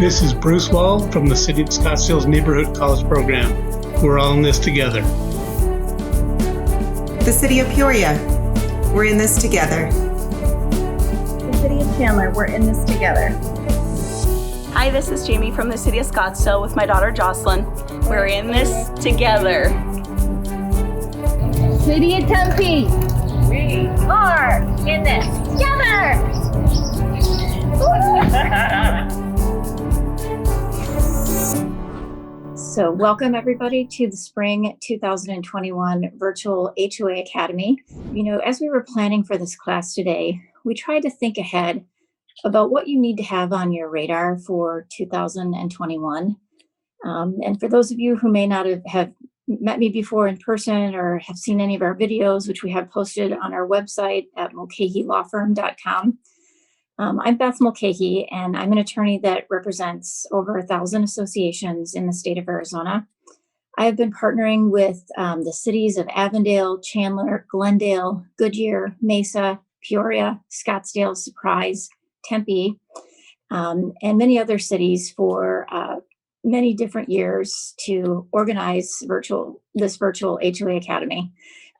This is Bruce Wall from the City of Scottsdale's Neighborhood College Program. We're all in this together. The City of Peoria. We're in this together. The City of Chandler. We're in this together. Hi, this is Jamie from the City of Scottsdale with my daughter Jocelyn. We're in this together. City of Tempe. We are in this together. So welcome everybody to the spring 2021 Virtual HOA Academy. You know, as we were planning for this class today, we tried to think ahead about what you need to have on your radar for 2021. And for those of you who may not have met me before in person or have seen any of our videos, which we have posted on our website at mulcahylawfirm.com. I'm Beth Mulchay, and I'm an attorney that represents over 1,000 associations in the state of Arizona. I have been partnering with the cities of Avondale, Chandler, Glendale, Goodyear, Mesa, Peoria, Scottsdale, Surprise, Tempe, and many other cities for many different years to organize this virtual HOA Academy.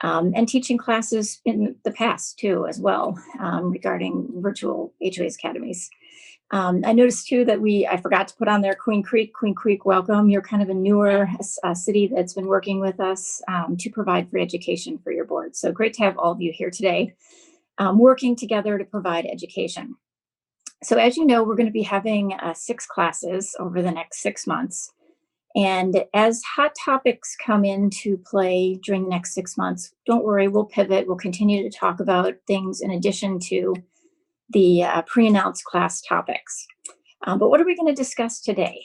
And teaching classes in the past too, as well, regarding virtual HOA academies. I noticed too that I forgot to put on there Queen Creek, welcome. You're kind of a newer city that's been working with us to provide free education for your board. So great to have all of you here today, working together to provide education. So as you know, we're going to be having 6 classes over the next 6 months. And as hot topics come into play during the next 6 months, don't worry, we'll pivot. We'll continue to talk about things in addition to the pre-announced class topics. But what are we going to discuss today?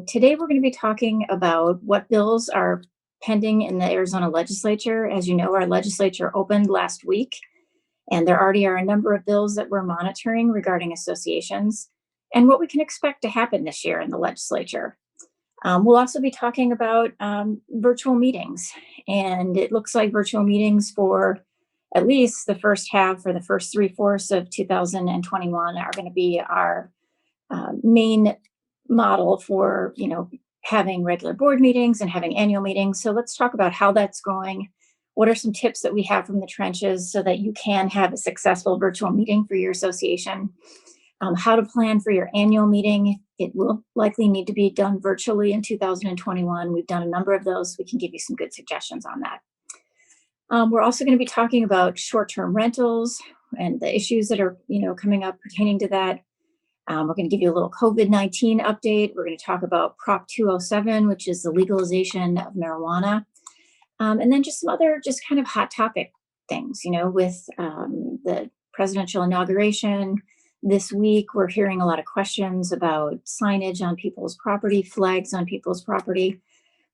Today, we're going to be talking about what bills are pending in the Arizona legislature. As you know, our legislature opened last week, and there already are a number of bills that we're monitoring regarding associations and what we can expect to happen this year in the legislature. We'll also be talking about virtual meetings, and it looks like virtual meetings for at least the first half or the first 3/4 of 2021 are going to be our main model for, having regular board meetings and having annual meetings. So let's talk about how that's going. What are some tips that we have from the trenches so that you can have a successful virtual meeting for your association? How to plan for your annual meeting. It will likely need to be done virtually in 2021. We've done a number of those. We can give you some good suggestions on that. We're also going to be talking about short-term rentals and the issues that are, coming up pertaining to that. We're going to give you a little COVID-19 update. We're going to talk about Prop 207, which is the legalization of marijuana. And then just some other kind of hot topic things, with the presidential inauguration. This week, we're hearing a lot of questions about signage on people's property, flags on people's property,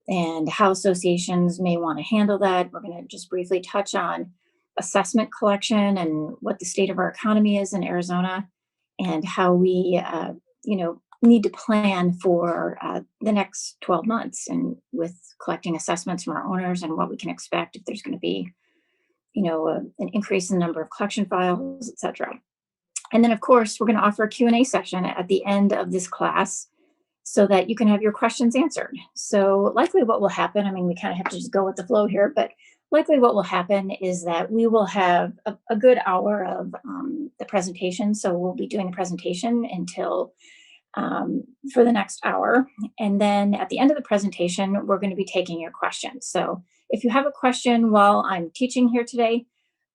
and how associations may want to handle that. We're going to just briefly touch on assessment collection and what the state of our economy is in Arizona and how we, need to plan for the next 12 months and with collecting assessments from our owners and what we can expect if there's going to be, an increase in the number of collection files, et cetera. And then, of course, we're going to offer a Q&A session at the end of this class so that you can have your questions answered. So likely what will happen, we kind of have to just go with the flow here, but likely what will happen is that we will have a good hour of the presentation. So we'll be doing the presentation until for the next hour. And then at the end of the presentation, we're going to be taking your questions. So if you have a question while I'm teaching here today,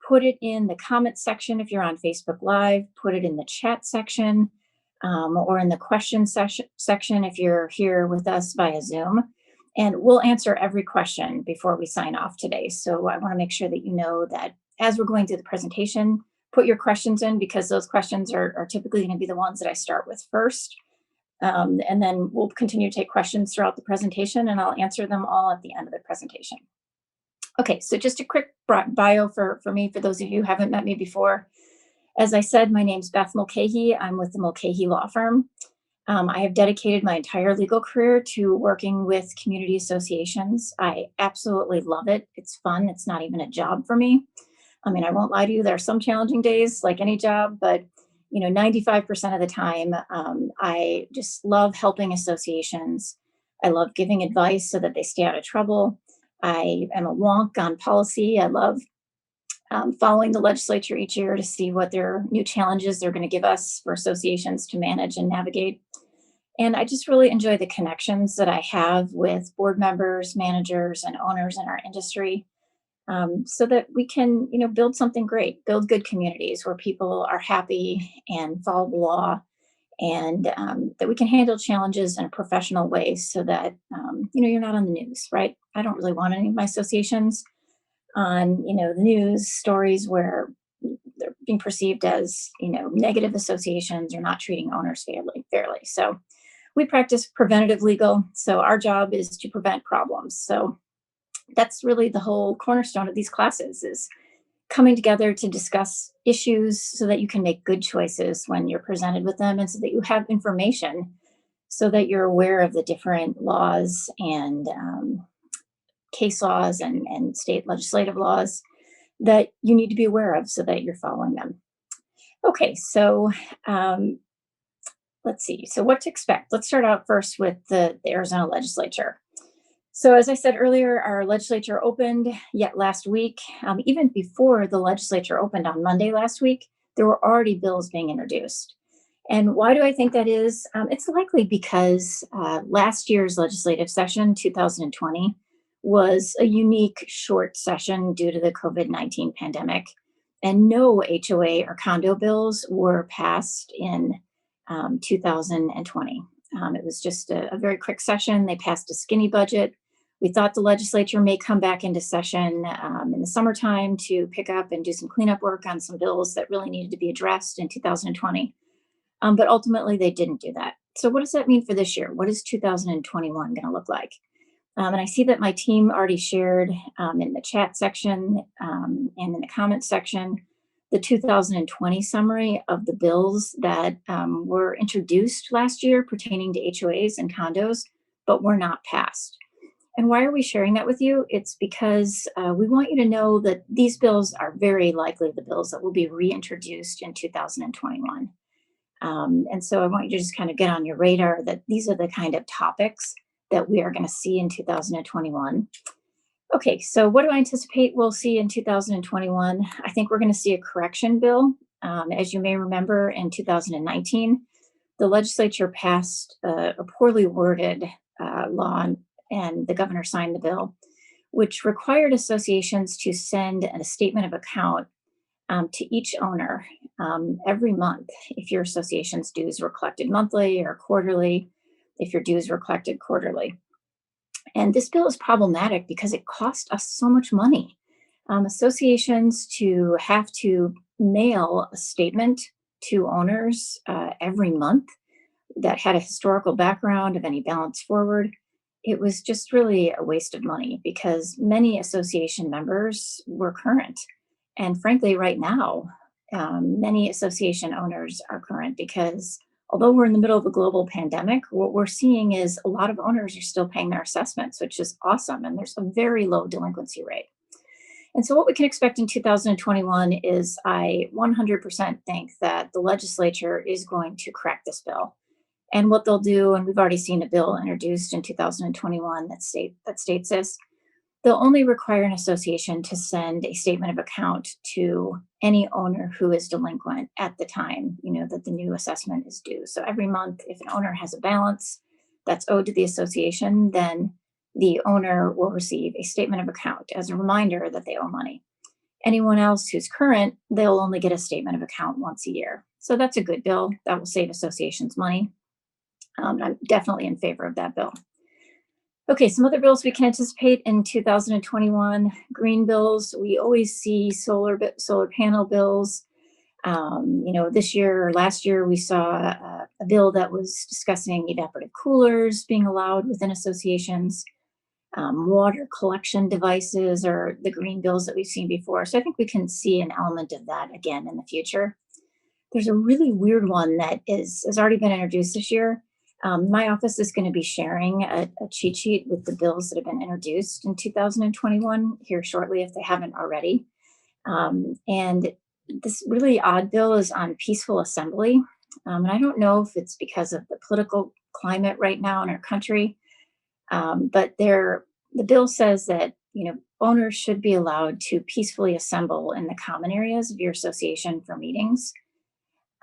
put it in the comment section if you're on Facebook Live, put it in the chat section, or in the question section if you're here with us via Zoom. And we'll answer every question before we sign off today. So I want to make sure that you know that as we're going through the presentation, put your questions in because those questions are typically going to be the ones that I start with first. And then we'll continue to take questions throughout the presentation and I'll answer them all at the end of the presentation. Okay, so just a quick bio for me, for those of you who haven't met me before. As I said, my name's Beth Mulchay. I'm with the Mulcahy Law Firm. I have dedicated my entire legal career to working with community associations. I absolutely love it. It's fun. It's not even a job for me. I won't lie to you. There are some challenging days like any job, but 95% of the time, I just love helping associations. I love giving advice so that they stay out of trouble. I am a wonk on policy. I love following the legislature each year to see what their new challenges they're going to give us for associations to manage and navigate. And I just really enjoy the connections that I have with board members, managers, and owners in our industry, so that we can, build something great, build good communities where people are happy and follow the law, and that we can handle challenges in a professional way so that, you're not on the news, right? I don't really want any of my associations on, the news stories where they're being perceived as, negative associations or not treating owners fairly. So we practice preventative legal. So our job is to prevent problems. So that's really the whole cornerstone of these classes, is coming together to discuss issues so that you can make good choices when you're presented with them, and so that you have information so that you're aware of the different laws and case laws and state legislative laws that you need to be aware of so that you're following them. Okay, so let's see. So what to expect? Let's start out first with the Arizona legislature. So as I said earlier, our legislature opened yet last week. Even before the legislature opened on Monday last week, there were already bills being introduced. And why do I think that is? It's likely because last year's legislative session, 2020, was a unique short session due to the COVID-19 pandemic. And no HOA or condo bills were passed in 2020. It was just a very quick session. They passed a skinny budget. We thought the legislature may come back into session in the summertime to pick up and do some cleanup work on some bills that really needed to be addressed in 2020. But ultimately, they didn't do that. So what does that mean for this year? What is 2021 going to look like? And I see that my team already shared in the chat section and in the comments section the 2020 summary of the bills that were introduced last year pertaining to HOAs and condos, but were not passed. And why are we sharing that with you? It's because we want you to know that these bills are very likely the bills that will be reintroduced in 2021. And so I want you to just kind of get on your radar that these are the kind of topics that we are going to see in 2021. Okay, so what do I anticipate we'll see in 2021? I think we're going to see a correction bill. As you may remember, in 2019, the legislature passed a poorly worded law, and the governor signed the bill, which required associations to send a statement of account to each owner every month if your association's dues were collected monthly or quarterly, if your dues were collected quarterly. And this bill is problematic because it cost us so much money. Associations to have to mail a statement to owners every month that had a historical background of any balance forward. It was just really a waste of money because many association members were current. And frankly, right now, many association owners are current because although we're in the middle of a global pandemic, what we're seeing is a lot of owners are still paying their assessments, which is awesome. And there's a very low delinquency rate. And so what we can expect in 2021 is I 100% think that the legislature is going to crack this bill. And what they'll do, and we've already seen a bill introduced in 2021 that states this, they'll only require an association to send a statement of account to any owner who is delinquent at the time, that the new assessment is due. So every month, if an owner has a balance that's owed to the association, then the owner will receive a statement of account as a reminder that they owe money. Anyone else who's current, they'll only get a statement of account once a year. So that's a good bill that will save associations money. I'm definitely in favor of that bill. Okay, some other bills we can anticipate in 2021, green bills. We always see solar panel bills. This year or last year, we saw a bill that was discussing evaporative coolers being allowed within associations. Water collection devices or the green bills that we've seen before. So I think we can see an element of that again in the future. There's a really weird one that has already been introduced this year. My office is going to be sharing a cheat sheet with the bills that have been introduced in 2021 here shortly if they haven't already. And this really odd bill is on peaceful assembly. And I don't know if it's because of the political climate right now in our country, but the bill says that, owners should be allowed to peacefully assemble in the common areas of your association for meetings.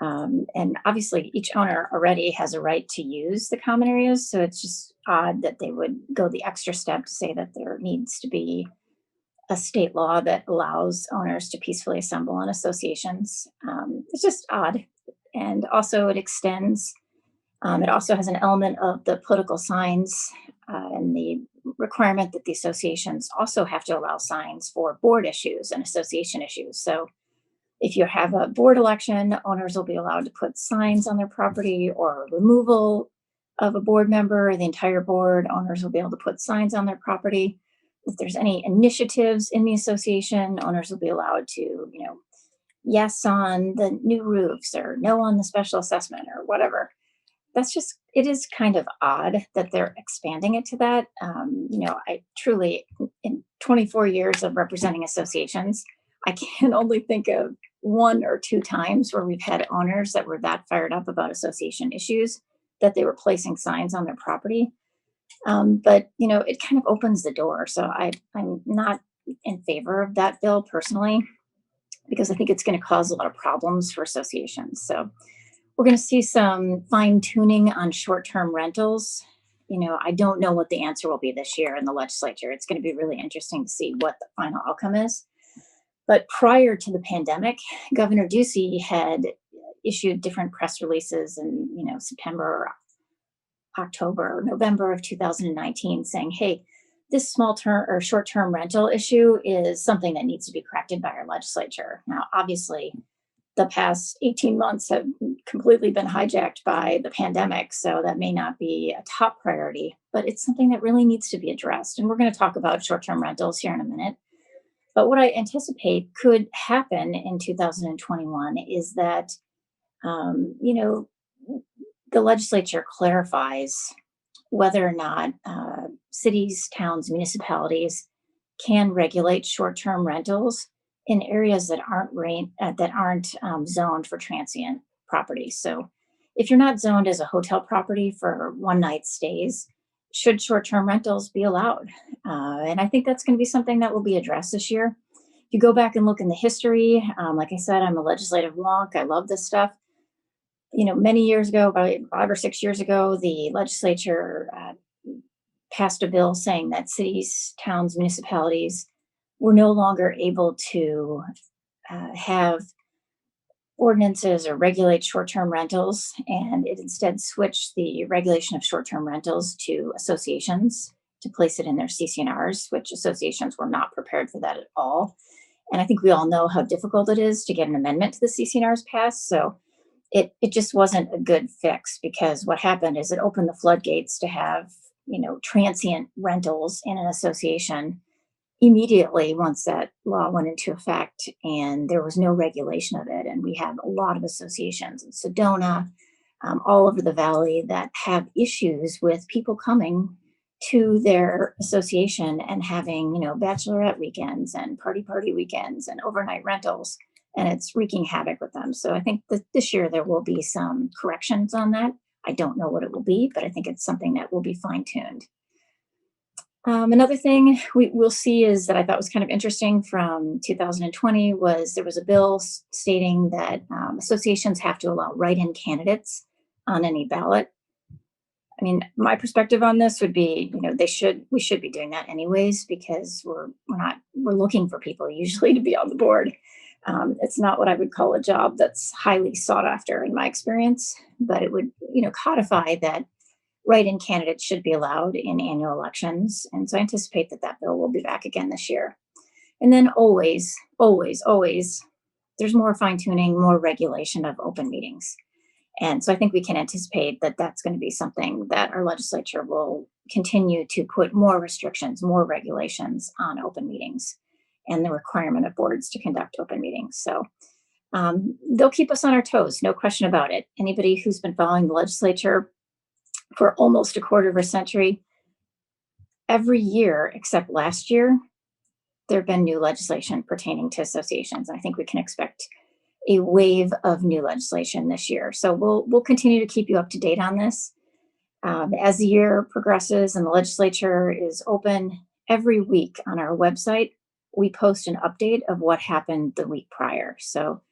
And obviously, each owner already has a right to use the common areas. So it's just odd that they would go the extra step to say that there needs to be a state law that allows owners to peacefully assemble in associations. It's just odd. And also, it also has an element of the political signs and the requirement that the associations also have to allow signs for board issues and association issues. So if you have a board election, owners will be allowed to put signs on their property, or removal of a board member or the entire board, owners will be able to put signs on their property. If there's any initiatives in the association, owners will be allowed to, yes on the new roofs or no on the special assessment or whatever. It is kind of odd that they're expanding it to that. I truly, in 24 years of representing associations, I can only think of 1 or 2 times where we've had owners that were that fired up about association issues that they were placing signs on their property. But it kind of opens the door. So I'm not in favor of that bill personally, because I think it's going to cause a lot of problems for associations. So we're going to see some fine tuning on short-term rentals. I don't know what the answer will be this year in the legislature. It's going to be really interesting to see what the final outcome is. But prior to the pandemic, Governor Ducey had issued different press releases in, September, October, November of 2019 saying, hey, this short-term rental issue is something that needs to be corrected by our legislature. Now, obviously, the past 18 months have completely been hijacked by the pandemic, so that may not be a top priority, but it's something that really needs to be addressed. And we're going to talk about short-term rentals here in a minute. But what I anticipate could happen in 2021 is that, the legislature clarifies whether or not cities, towns, municipalities can regulate short-term rentals in areas that aren't zoned for transient properties. So if you're not zoned as a hotel property for one-night stays, should short-term rentals be allowed? And I think that's going to be something that will be addressed this year. If you go back and look in the history, like I said, I'm a legislative wonk. I love this stuff. Many years ago, about 5 or 6 years ago, the legislature passed a bill saying that cities, towns, municipalities were no longer able to have ordinances or regulate short-term rentals, and it instead switched the regulation of short-term rentals to associations to place it in their CC&Rs, which associations were not prepared for that at all. And I think we all know how difficult it is to get an amendment to the CC&Rs passed. So it just wasn't a good fix, because what happened is it opened the floodgates to have, transient rentals in an association immediately once that law went into effect, and there was no regulation of it. And we have a lot of associations in Sedona, all over the valley, that have issues with people coming to their association and having, bachelorette weekends and party weekends and overnight rentals, and it's wreaking havoc with them. So I think that this year there will be some corrections on that. I don't know what it will be, but I think it's something that will be fine-tuned. Another thing we'll see is that I thought was kind of interesting from 2020 was there was a bill stating that associations have to allow write-in candidates on any ballot. I mean, my perspective on this would be, we should be doing that anyways, because we're looking for people usually to be on the board. It's not what I would call a job that's highly sought after in my experience, but it would, codify that write-in candidates should be allowed in annual elections. And so I anticipate that bill will be back again this year. And then always, there's more fine-tuning, more regulation of open meetings. And so I think we can anticipate that that's going to be something that our legislature will continue to put more restrictions, more regulations on open meetings and the requirement of boards to conduct open meetings. So they'll keep us on our toes, no question about it. Anybody who's been following the legislature for almost a quarter of a century, every year except last year, there have been new legislation pertaining to associations. I think we can expect a wave of new legislation this year. So we'll continue to keep you up to date on this. As the year progresses and the legislature is open, every week on our website, we post an update of what happened the week prior. So,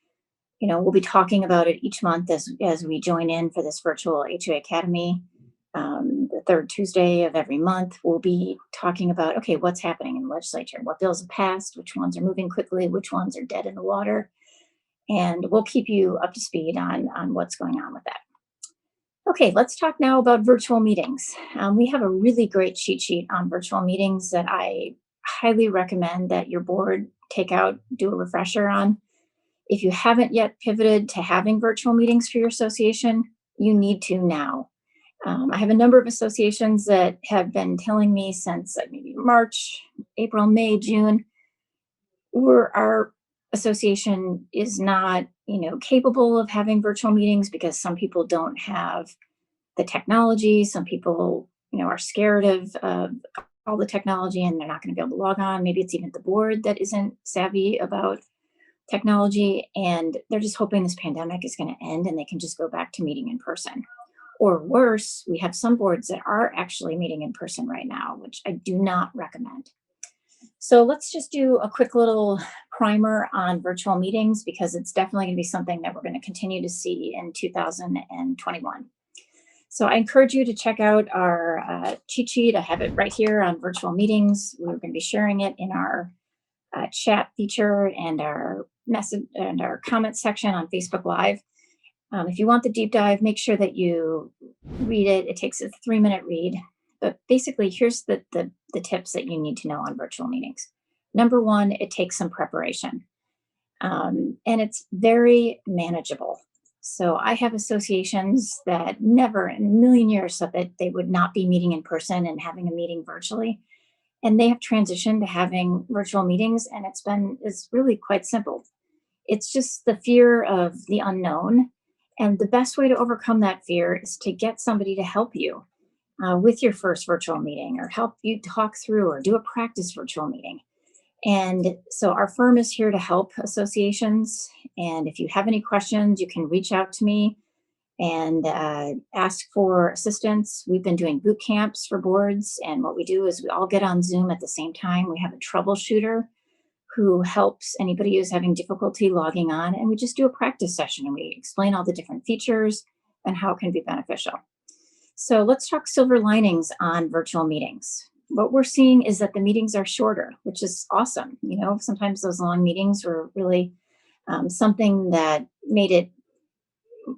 we'll be talking about it each month as we join in for this virtual HOA Academy. The third Tuesday of every month, we'll be talking about, okay, what's happening in the legislature, what bills have passed, which ones are moving quickly, which ones are dead in the water. And we'll keep you up to speed on what's going on with that. Okay, let's talk now about virtual meetings. We have a really great cheat sheet on virtual meetings that I highly recommend that your board take out, do a refresher on. If you haven't yet pivoted to having virtual meetings for your association, you need to now. I have a number of associations that have been telling me since maybe March, April, May, June, our association is not, capable of having virtual meetings because some people don't have the technology. Some people, are scared of all the technology and they're not going to be able to log on. Maybe it's even the board that isn't savvy about technology and they're just hoping this pandemic is going to end and they can just go back to meeting in person. Or worse, we have some boards that are actually meeting in person right now, which I do not recommend. So let's just do a quick little primer on virtual meetings because it's definitely going to be something that we're going to continue to see in 2021. So I encourage you to check out our cheat sheet. I have it right here on virtual meetings. We're going to be sharing it in our chat feature and our message and our comment section on Facebook Live. If you want the deep dive, make sure that you read it. It takes a 3-minute read. But basically, here's the tips that you need to know on virtual meetings. Number one, it takes some preparation. And it's very manageable. So I have associations that never in a million years thought that they would not be meeting in person and having a meeting virtually. And they have transitioned to having virtual meetings, and it's really quite simple. It's just the fear of the unknown. And the best way to overcome that fear is to get somebody to help you with your first virtual meeting or help you talk through or do a practice virtual meeting. And so our firm is here to help associations. And if you have any questions, you can reach out to me and ask for assistance. We've been doing boot camps for boards. And what we do is we all get on Zoom at the same time. We have a troubleshooter who helps anybody who's having difficulty logging on. And we just do a practice session and we explain all the different features and how it can be beneficial. So let's talk silver linings on virtual meetings. What we're seeing is that the meetings are shorter, which is awesome. Sometimes those long meetings were really something that made it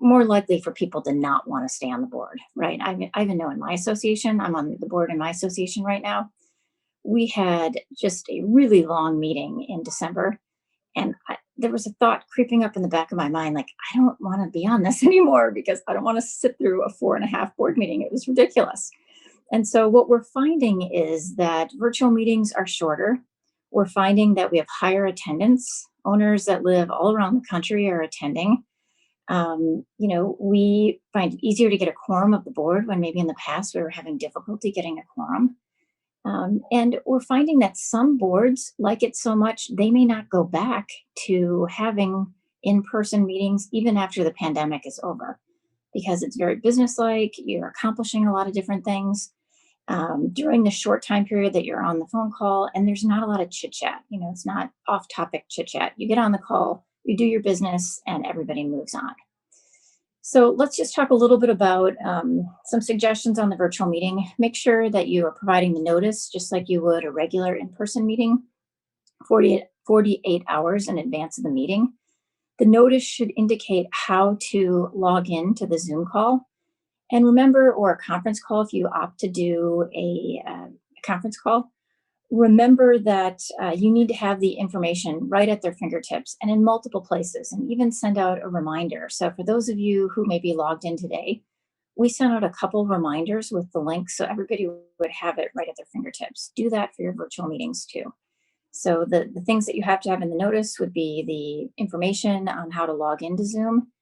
more likely for people to not want to stay on the board, right? I even know in my association, I'm on the board in my association right now. We had just a really long meeting in December. And there was a thought creeping up in the back of my mind, like, I don't want to be on this anymore because I don't want to sit through a 4.5 board meeting. It was ridiculous. And so what we're finding is that virtual meetings are shorter. We're finding that we have higher attendance. Owners that live all around the country are attending. We find it easier to get a quorum of the board when maybe in the past we were having difficulty getting a quorum. And we're finding that some boards like it so much, they may not go back to having in-person meetings even after the pandemic is over because it's very businesslike. You're accomplishing a lot of different things during the short time period that you're on the phone call, and there's not a lot of chit-chat. It's not off-topic chit-chat. You get on the call, you do your business, and everybody moves on. So let's just talk a little bit about some suggestions on the virtual meeting. Make sure that you are providing the notice just like you would a regular in-person meeting, 48 hours in advance of the meeting. The notice should indicate how to log in to the Zoom call. And remember, or a conference call, if you opt to do a conference call, remember that you need to have the information right at their fingertips and in multiple places, and even send out a reminder. So for those of you who may be logged in today, we sent out a couple reminders with the link so everybody would have it right at their fingertips. Do that for your virtual meetings too. So the things that you have to have in the notice would be the information on how to log into Zoom.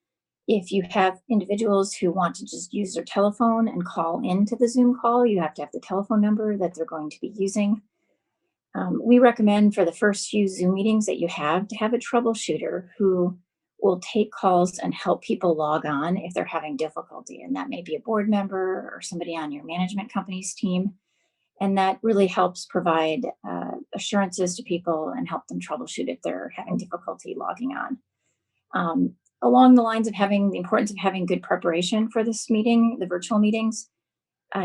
If you have individuals who want to just use their telephone and call into the Zoom call, you have to have the telephone number that they're going to be using. We recommend for the first few Zoom meetings that you have to have a troubleshooter who will take calls and help people log on if they're having difficulty. And that may be a board member or somebody on your management company's team. And that really helps provide assurances to people and help them troubleshoot if they're having difficulty logging on. Along the lines of the importance of having good preparation for this meeting, the virtual meetings,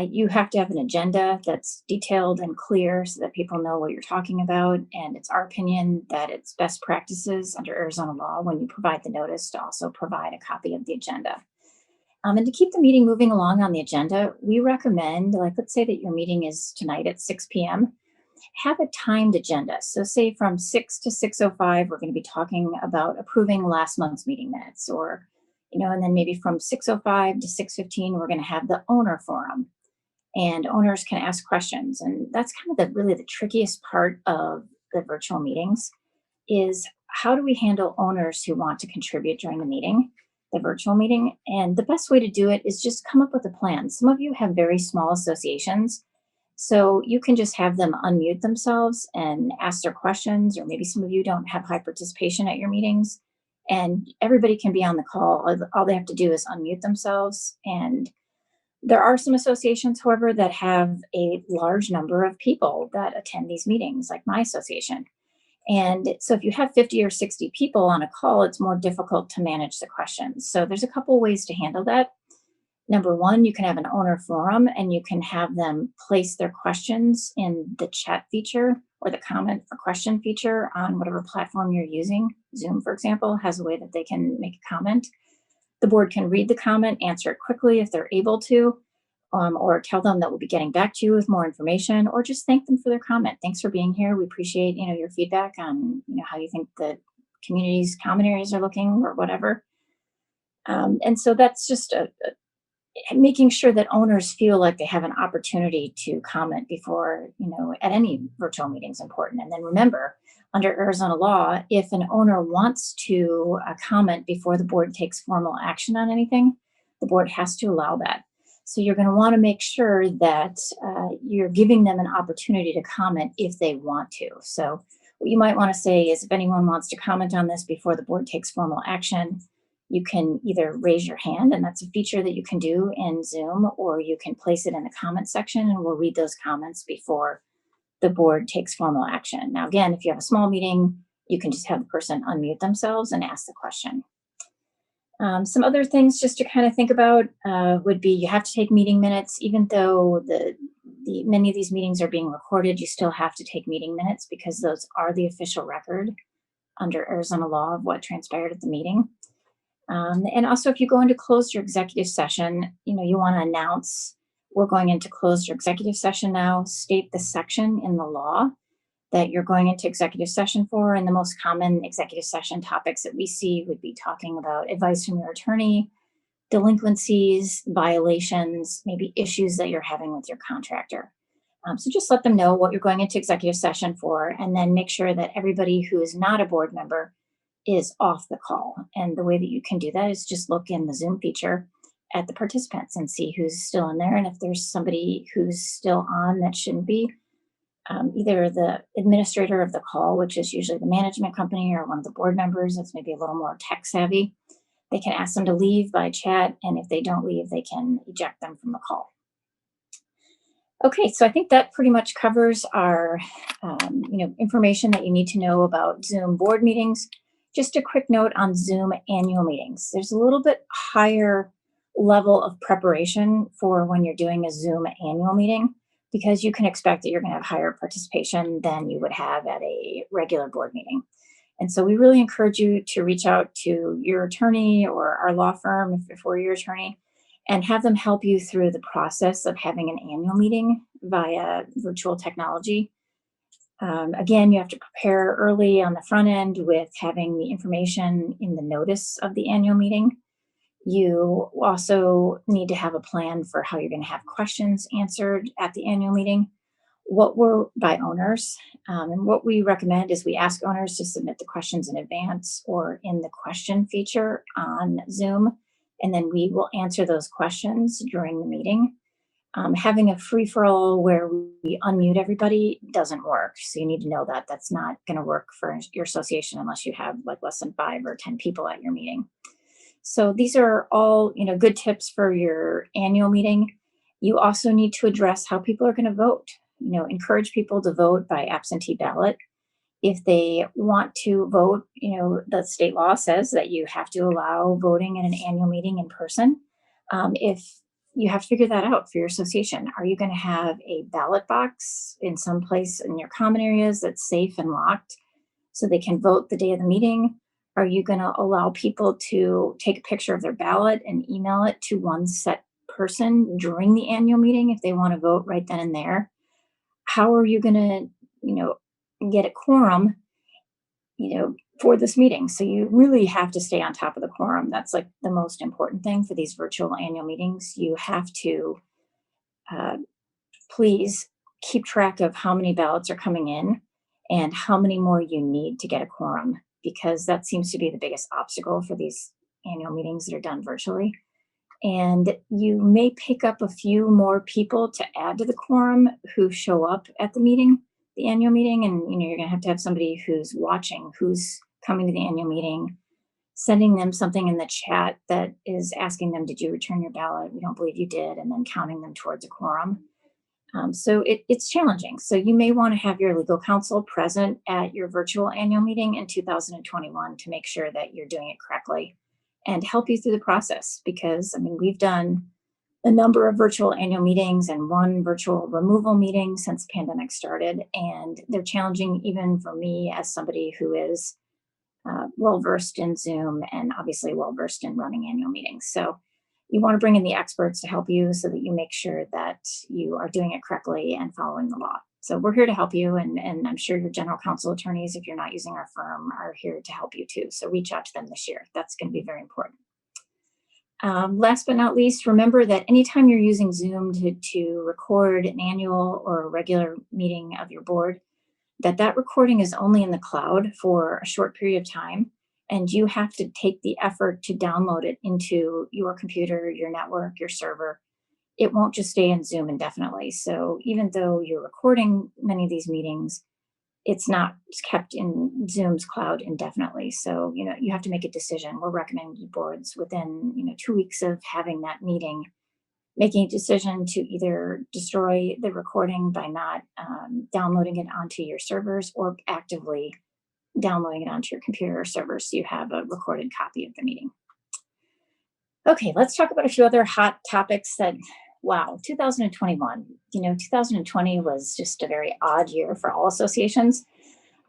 you have to have an agenda that's detailed and clear so that people know what you're talking about. And it's our opinion that it's best practices under Arizona law when you provide the notice to also provide a copy of the agenda. And to keep the meeting moving along on the agenda, we recommend, like, let's say that your meeting is tonight at 6 p.m., have a timed agenda. So say from 6 to 6:05, we're going to be talking about approving last month's meeting minutes, or, and then maybe from 6:05 to 6:15, we're going to have the owner forum, and owners can ask questions. And that's kind of really the trickiest part of the virtual meetings is how do we handle owners who want to contribute during the virtual meeting? And the best way to do it is just come up with a plan. Some of you have very small associations, so you can just have them unmute themselves and ask their questions, or maybe some of you don't have high participation at your meetings, and everybody can be on the call. All they have to do is unmute themselves. And there are some associations, however, that have a large number of people that attend these meetings, like my association. And so if you have 50 or 60 people on a call, it's more difficult to manage the questions. So there's a couple of ways to handle that. Number one, you can have an owner forum and you can have them place their questions in the chat feature or the comment or question feature on whatever platform you're using. Zoom, for example, has a way that they can make a comment. The board can read the comment, answer it quickly if they're able to, or tell them that we'll be getting back to you with more information, or just thank them for their comment. Thanks for being here. We appreciate, your feedback on, how you think the community's common areas are looking or whatever. And so that's just making sure that owners feel like they have an opportunity to comment before, at any virtual meeting is important. And then remember, under Arizona law, if an owner wants to comment before the board takes formal action on anything, the board has to allow that. So you're going to want to make sure that you're giving them an opportunity to comment if they want to. So what you might want to say is, if anyone wants to comment on this before the board takes formal action, you can either raise your hand, and that's a feature that you can do in Zoom, or you can place it in the comment section and we'll read those comments before the board takes formal action. Now, again, if you have a small meeting, you can just have the person unmute themselves and ask the question. Some other things just to kind of think about would be, you have to take meeting minutes. Even though many of these meetings are being recorded, you still have to take meeting minutes because those are the official record under Arizona law of what transpired at the meeting. And also, if you go into closed your executive session, you want to announce, we're going into closed your executive session now, state the section in the law that you're going into executive session for. And the most common executive session topics that we see would be talking about advice from your attorney, delinquencies, violations, maybe issues that you're having with your contractor. So just let them know what you're going into executive session for, and then make sure that everybody who is not a board member is off the call. And the way that you can do that is just look in the Zoom feature at the participants and see who's still in there. And if there's somebody who's still on that shouldn't be, either the administrator of the call, which is usually the management company, or one of the board members that's maybe a little more tech savvy, they can ask them to leave by chat. And if they don't leave, they can eject them from the call. Okay, so I think that pretty much covers our information that you need to know about Zoom board meetings. Just a quick note on Zoom annual meetings. There's a little bit higher level of preparation for when you're doing a Zoom annual meeting, because you can expect that you're going to have higher participation than you would have at a regular board meeting. And so we really encourage you to reach out to your attorney or our law firm if we're your attorney, and have them help you through the process of having an annual meeting via virtual technology. Again, you have to prepare early on the front end with having the information in the notice of the annual meeting. You also need to have a plan for how you're going to have questions answered at the annual meeting. What were by owners, and what we recommend is we ask owners to submit the questions in advance or in the question feature on Zoom, and then we will answer those questions during the meeting. Having a free-for-all where we unmute everybody doesn't work. So you need to know that that's not going to work for your association unless you have like less than 5 or 10 people at your meeting. So these are all, good tips for your annual meeting. You also need to address how people are going to vote. Encourage people to vote by absentee ballot. If they want to vote, the state law says that you have to allow voting at an annual meeting in person. If you have to figure that out for your association. Are you going to have a ballot box in some place in your common areas that's safe and locked so they can vote the day of the meeting? Are you going to allow people to take a picture of their ballot and email it to one set person during the annual meeting if they want to vote right then and there? How are you going to, get a quorum, for this meeting? So you really have to stay on top of the quorum. That's like the most important thing for these virtual annual meetings. You have to please keep track of how many ballots are coming in and how many more you need to get a quorum, because that seems to be the biggest obstacle for these annual meetings that are done virtually. And you may pick up a few more people to add to the quorum who show up at the meeting, the annual meeting. And, you're going to have somebody who's watching, who's coming to the annual meeting, sending them something in the chat that is asking them, did you return your ballot? We don't believe you did. And then counting them towards a quorum. So it's challenging. So you may want to have your legal counsel present at your virtual annual meeting in 2021 to make sure that you're doing it correctly and help you through the process. Because, we've done a number of virtual annual meetings and one virtual removal meeting since the pandemic started. And they're challenging even for me as somebody who is well-versed in Zoom and obviously well-versed in running annual meetings. So you want to bring in the experts to help you so that you make sure that you are doing it correctly and following the law. So we're here to help you. And I'm sure your general counsel attorneys, if you're not using our firm, are here to help you too. So reach out to them this year. That's going to be very important. Last but not least, remember that anytime you're using Zoom to record an annual or a regular meeting of your board, that recording is only in the cloud for a short period of time. And you have to take the effort to download it into your computer, your network, your server. It won't just stay in Zoom indefinitely. So even though you're recording many of these meetings, it's not kept in Zoom's cloud indefinitely. So, you have to make a decision. We're recommending boards within, 2 weeks of having that meeting, making a decision to either destroy the recording by not downloading it onto your servers or actively downloading it onto your computer or server so you have a recorded copy of the meeting. Okay, let's talk about a few other hot topics that, 2021. 2020 was just a very odd year for all associations.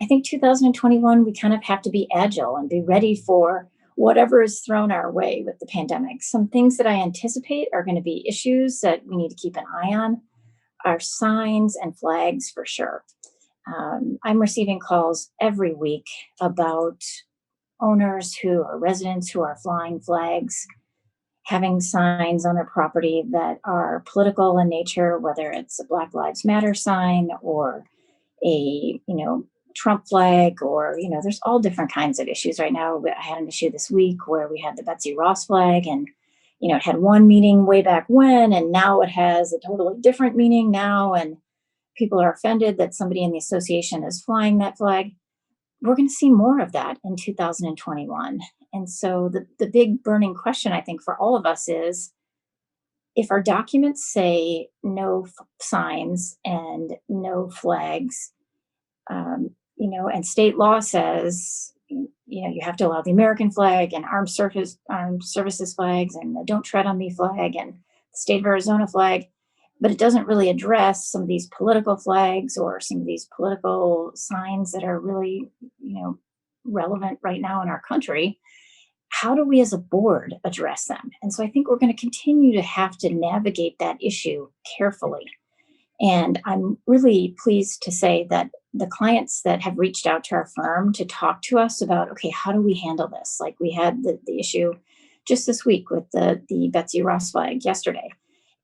I think 2021, we kind of have to be agile and be ready for whatever is thrown our way with the pandemic. Some things that I anticipate are going to be issues that we need to keep an eye on are signs and flags for sure. I'm receiving calls every week about owners who are residents who are flying flags, having signs on their property that are political in nature, whether it's a Black Lives Matter sign or a, Trump flag, or, there's all different kinds of issues right now. I had an issue this week where we had the Betsy Ross flag and, it had one meaning way back when, and now it has a totally different meaning now. And people are offended that somebody in the association is flying that flag. We're going to see more of that in 2021. And so the big burning question, I think, for all of us is, if our documents say no signs and no flags, and state law says, you have to allow the American flag and armed services flags and the Don't Tread on Me flag and the state of Arizona flag, but it doesn't really address some of these political flags or some of these political signs that are really, relevant right now in our country. How do we as a board address them? And so I think we're going to continue to have to navigate that issue carefully. And I'm really pleased to say that the clients that have reached out to our firm to talk to us about, okay, how do we handle this? Like we had the issue just this week with the Betsy Ross flag yesterday.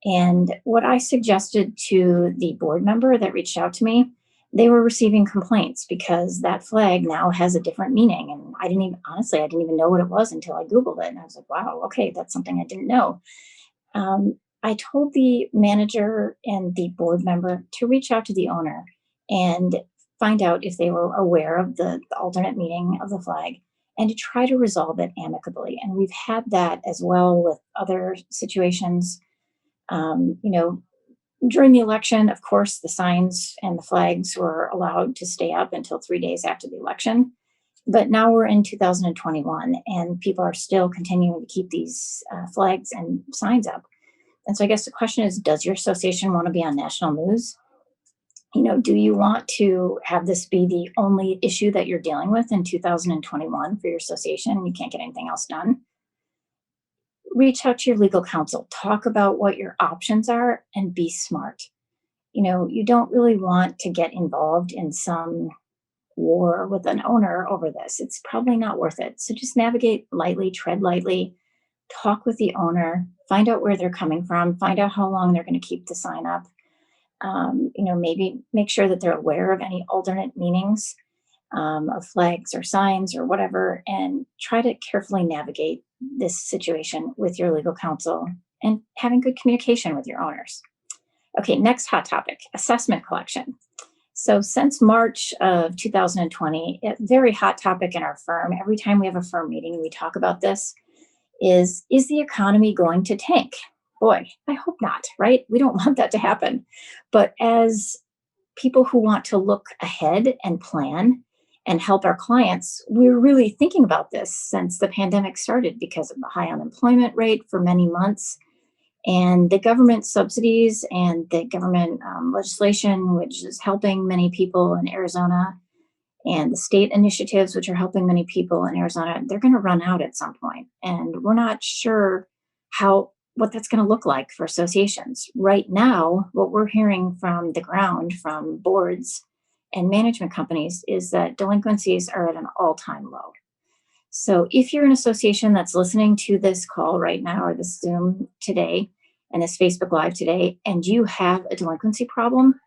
And what I suggested to the board member that reached out to me, they were receiving complaints because that flag now has a different meaning. And I didn't even know what it was until I Googled it. And I was like, wow, okay, that's something I didn't know. I told the manager and the board member to reach out to the owner and find out if they were aware of the alternate meaning of the flag and to try to resolve it amicably. And we've had that as well with other situations. You know, during the election, of course, the signs and the flags were allowed to stay up until 3 days after the election. But now we're in 2021 and people are still continuing to keep these flags and signs up. And so I guess the question is, does your association want to be on national news? You know, do you want to have this be the only issue that you're dealing with in 2021 for your association and you can't get anything else done? Reach out to your legal counsel, talk about what your options are, and be smart. You know, you don't really want to get involved in some war with an owner over this. It's probably not worth it. So just navigate lightly, tread lightly, talk with the owner, find out where they're coming from, find out how long they're going to keep the sign up. You know, maybe make sure that they're aware of any alternate meanings of flags or signs or whatever, and try to carefully navigate this situation with your legal counsel and having good communication with your owners. Okay, next hot topic, assessment collection. So since March of 2020, a very hot topic in our firm, every time we have a firm meeting, we talk about this, is the economy going to tank? Boy, I hope not, right? We don't want that to happen. But as people who want to look ahead and plan and help our clients, we're really thinking about this since the pandemic started because of the high unemployment rate for many months and the government subsidies and the government legislation, which is helping many people in Arizona, and the state initiatives, which are helping many people in Arizona. They're going to run out at some point, and we're not sure what that's going to look like for associations. Right now, what we're hearing from the ground, from boards and management companies, is that delinquencies are at an all-time low. So if you're an association that's listening to this call right now, or this Zoom today, and this Facebook Live today, and you have a delinquency problem,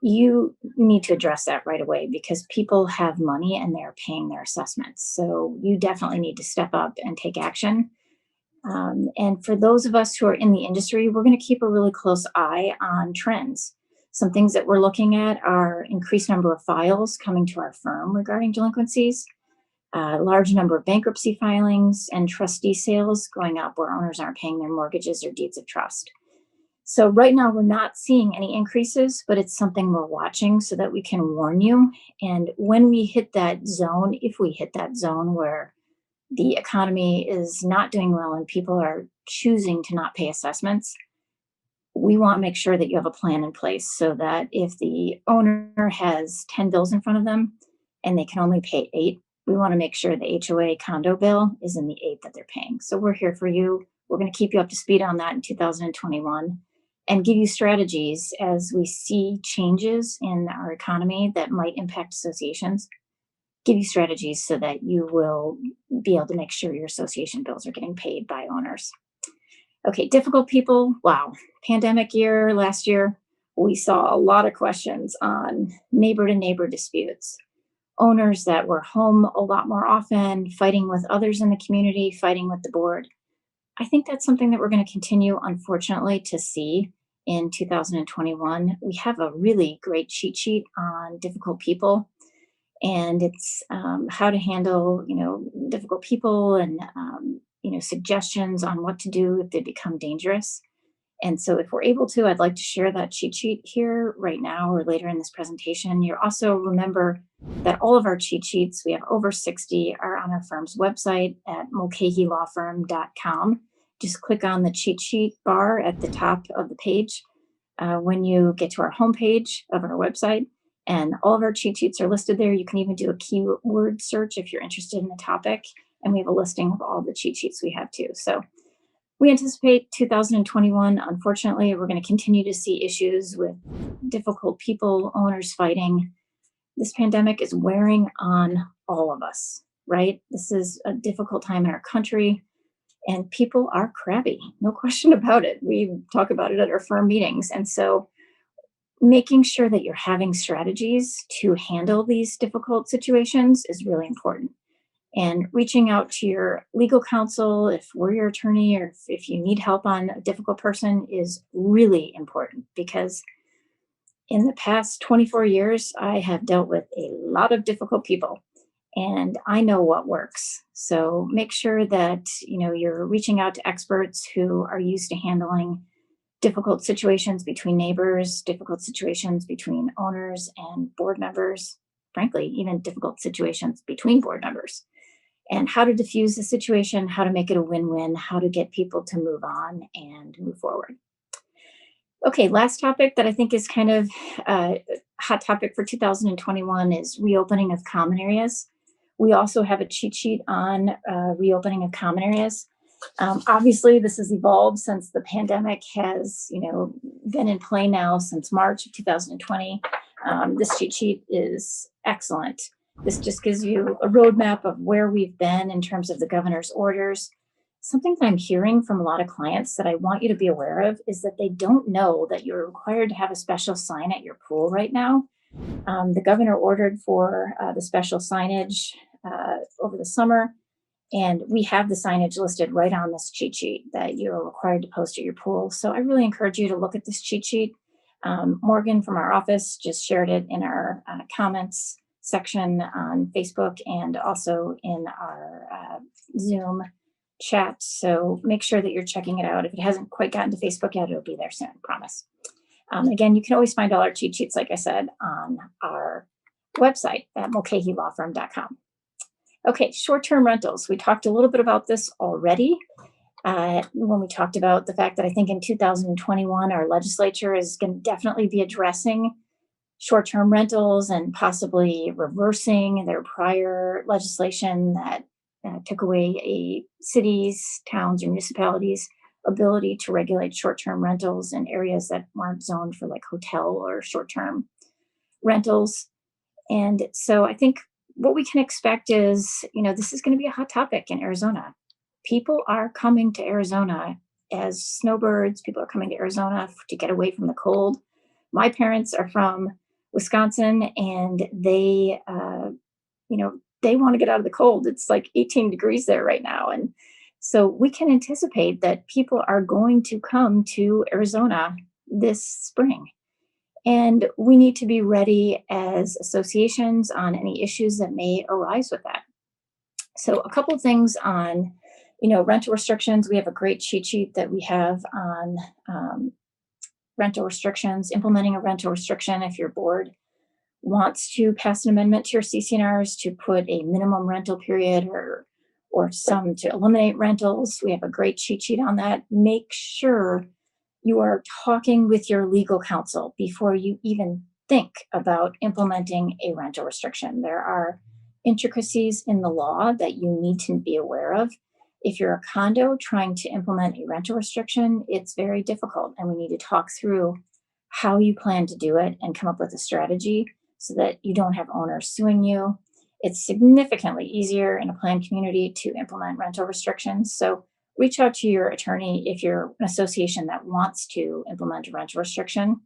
you need to address that right away because people have money and they're paying their assessments. So you definitely need to step up and take action. And for those of us who are in the industry, we're going to keep a really close eye on trends. Some things that we're looking at are increased number of files coming to our firm regarding delinquencies, a large number of bankruptcy filings, and trustee sales going up where owners aren't paying their mortgages or deeds of trust. So right now we're not seeing any increases, but it's something we're watching so that we can warn you. And when we hit that zone, if we hit that zone where the economy is not doing well and people are choosing to not pay assessments, we want to make sure that you have a plan in place so that if the owner has 10 bills in front of them and they can only pay 8, we want to make sure the HOA condo bill is in the 8 that they're paying. So we're here for you. We're going to keep you up to speed on that in 2021 and give you strategies as we see changes in our economy that might impact associations. Give you strategies so that you will be able to make sure your association bills are getting paid by owners. Okay, difficult people. Wow. Pandemic year, last year, we saw a lot of questions on neighbor to neighbor disputes. Owners that were home a lot more often, fighting with others in the community, fighting with the board. I think that's something that we're going to continue, unfortunately, to see in 2021. We have a really great cheat sheet on difficult people, and it's how to handle, difficult people and, suggestions on what to do if they become dangerous. And so if we're able to, I'd like to share that cheat sheet here right now or later in this presentation. You also remember that all of our cheat sheets, we have over 60, are on our firm's website at mulcahylawfirm.com. Just click on the cheat sheet bar at the top of the page when you get to our homepage of our website. And all of our cheat sheets are listed there. You can even do a keyword search if you're interested in the topic. And we have a listing of all the cheat sheets we have too. So we anticipate 2021, unfortunately, we're going to continue to see issues with difficult people, owners fighting. This pandemic is wearing on all of us, right? This is a difficult time in our country, and people are crabby, no question about it. We talk about it at our firm meetings. And so making sure that you're having strategies to handle these difficult situations is really important. And reaching out to your legal counsel, if we're your attorney, or if you need help on a difficult person, is really important, because in the past 24 years, I have dealt with a lot of difficult people, and I know what works. So make sure that you're reaching out to experts who are used to handling difficult situations between neighbors, difficult situations between owners and board members, frankly, even difficult situations between board members, and how to diffuse the situation, how to make it a win-win, how to get people to move on and move forward. Okay, last topic that I think is kind of a hot topic for 2021 is reopening of common areas. We also have a cheat sheet on reopening of common areas. Obviously, this has evolved since the pandemic has, been in play now since March of 2020. This cheat sheet is excellent. This just gives you a roadmap of where we've been in terms of the governor's orders. Something that I'm hearing from a lot of clients that I want you to be aware of is that they don't know that you're required to have a special sign at your pool right now. The governor ordered for the special signage over the summer, and we have the signage listed right on this cheat sheet that you're required to post at your pool. So I really encourage you to look at this cheat sheet. Morgan from our office just shared it in our comments section on Facebook and also in our Zoom chat. So make sure that you're checking it out. If it hasn't quite gotten to Facebook yet, it'll be there soon, I promise. Again, you can always find all our cheat sheets, like I said, on our website at mulcahylawfirm.com. Okay, short-term rentals. We talked a little bit about this already when we talked about the fact that I think in 2021, our legislature is going to definitely be addressing short-term rentals and possibly reversing their prior legislation that took away a cities, towns, or municipalities' ability to regulate short-term rentals in areas that weren't zoned for like hotel or short-term rentals. And so I think what we can expect is, this is going to be a hot topic in Arizona. People are coming to Arizona as snowbirds. People are coming to Arizona to get away from the cold. My parents are from Wisconsin, and they want to get out of the cold. It's like 18 degrees there right now. And so we can anticipate that people are going to come to Arizona this spring. And we need to be ready as associations on any issues that may arise with that. So a couple of things on, rental restrictions. We have a great cheat sheet that we have on rental restrictions, implementing a rental restriction. If your board wants to pass an amendment to your CC&Rs to put a minimum rental period or some to eliminate rentals, we have a great cheat sheet on that. Make sure you are talking with your legal counsel before you even think about implementing a rental restriction. There are intricacies in the law that you need to be aware of. If you're a condo trying to implement a rental restriction, it's very difficult, and we need to talk through how you plan to do it and come up with a strategy so that you don't have owners suing you. It's significantly easier in a planned community to implement rental restrictions. So reach out to your attorney if you're an association that wants to implement a rental restriction.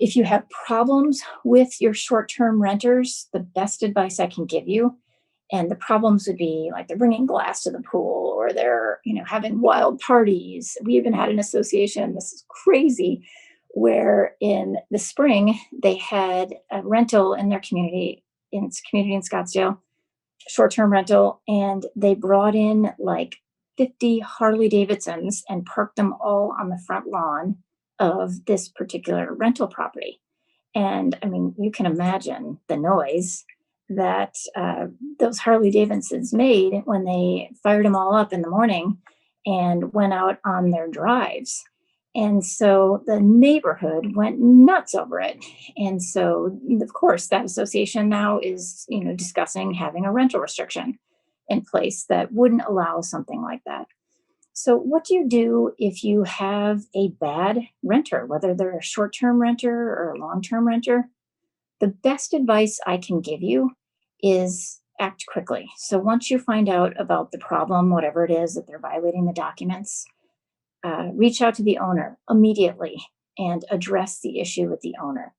If you have problems with your short-term renters, the best advice I can give you, and the problems would be like they're bringing glass to the pool, or they're having wild parties. We even had an association, this is crazy, where in the spring they had a rental in their community in Scottsdale, short-term rental, and they brought in like 50 Harley Davidsons and parked them all on the front lawn of this particular rental property. And I mean, you can imagine the noise that those Harley Davidsons made when they fired them all up in the morning and went out on their drives. And so the neighborhood went nuts over it. And so, of course, that association now is, discussing having a rental restriction in place that wouldn't allow something like that. So what do you do if you have a bad renter, whether they're a short-term renter or a long-term renter? The best advice I can give you is act quickly. So once you find out about the problem, whatever it is that they're violating the documents, reach out to the owner immediately and address the issue with the owner.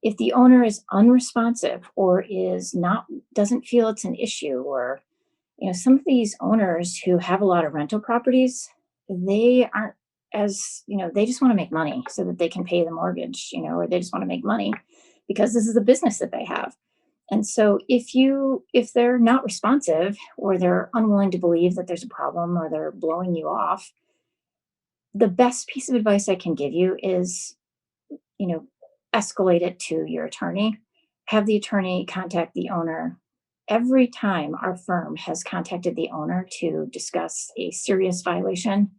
If the owner is unresponsive or doesn't feel it's an issue, or some of these owners who have a lot of rental properties, they aren't they just want to make money so that they can pay the mortgage, or they just want to make money because this is a business that they have. And so if they're not responsive, or they're unwilling to believe that there's a problem, or they're blowing you off, the best piece of advice I can give you is, escalate it to your attorney. Have the attorney contact the owner. Every time our firm has contacted the owner to discuss a serious violation,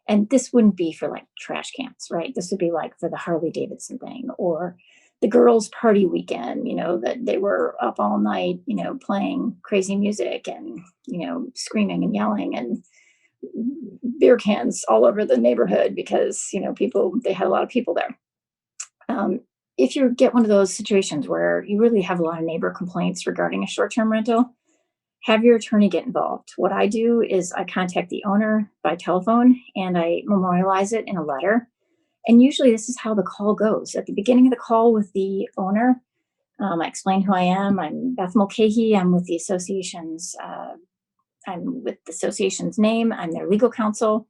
and this wouldn't be for like trash cans, right? This would be like for the Harley Davidson thing, or the girls' party weekend, that they were up all night, playing crazy music and, screaming and yelling and beer cans all over the neighborhood because, they had a lot of people there. If you get one of those situations where you really have a lot of neighbor complaints regarding a short-term rental, have your attorney get involved. What I do is I contact the owner by telephone and I memorialize it in a letter. And usually this is how the call goes. At the beginning of the call with the owner, I explain who I am. I'm Beth Mulchay. I'm with the association's name. I'm their legal counsel.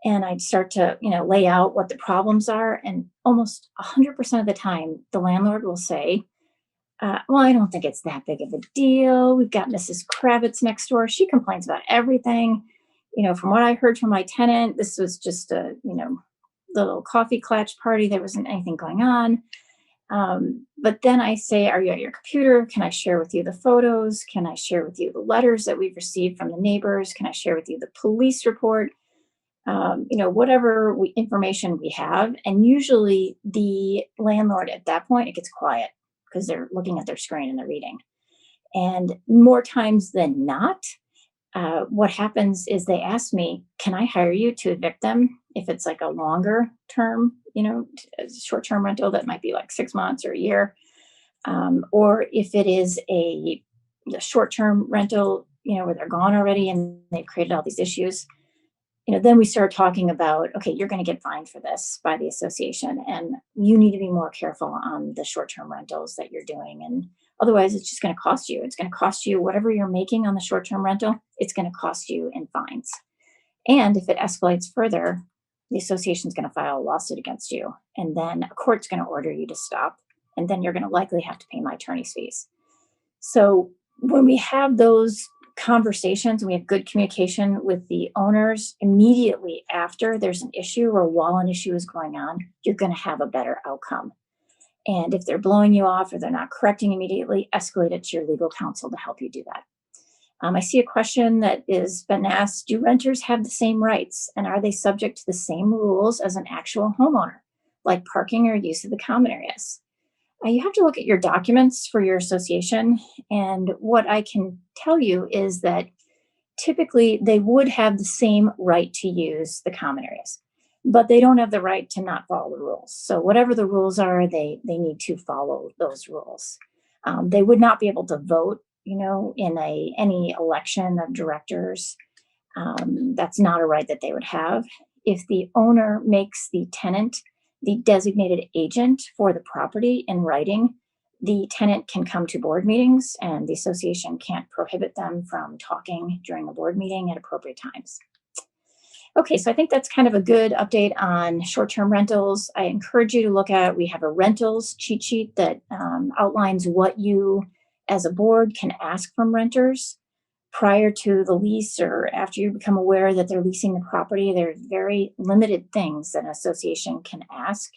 And I'd start to, lay out what the problems are. And almost 100% of the time, the landlord will say, well, I don't think it's that big of a deal. We've got Mrs. Kravitz next door. She complains about everything. From what I heard from my tenant, this was just a, little coffee clutch party. There wasn't anything going on. But then I say, are you at your computer? Can I share with you the photos? Can I share with you the letters that we've received from the neighbors? Can I share with you the police report? Whatever information we have. And usually the landlord at that point, it gets quiet because they're looking at their screen and they're reading. And more times than not, what happens is they ask me, can I hire you to evict them? If it's like a longer term, short-term rental that might be like 6 months or a year. Or if it is a short-term rental, where they're gone already and they've created all these issues, then we start talking about, okay, you're going to get fined for this by the association, and you need to be more careful on the short-term rentals that you're doing. And otherwise, it's just going to cost you. It's going to cost you whatever you're making on the short-term rental. It's going to cost you in fines. And if it escalates further, the association is going to file a lawsuit against you. And then a court's going to order you to stop. And then you're going to likely have to pay my attorney's fees. So when we have those conversations, we have good communication with the owners immediately after there's an issue or while an issue is going on, you're going to have a better outcome. And if they're blowing you off or they're not correcting immediately, escalate it to your legal counsel to help you do that. I see a question that has been asked, do renters have the same rights, and are they subject to the same rules as an actual homeowner, like parking or use of the common areas? You have to look at your documents for your association. And what I can tell you is that typically they would have the same right to use the common areas, but they don't have the right to not follow the rules. So whatever the rules are, they need to follow those rules. They would not be able to vote, in any election of directors. That's not a right that they would have. If the owner makes the tenant the designated agent for the property in writing, the tenant can come to board meetings and the association can't prohibit them from talking during a board meeting at appropriate times. Okay, so I think that's kind of a good update on short-term rentals. I encourage you to look at, we have a rentals cheat sheet that outlines what you as a board can ask from renters prior to the lease or after you become aware that they're leasing the property. There's very limited things that an association can ask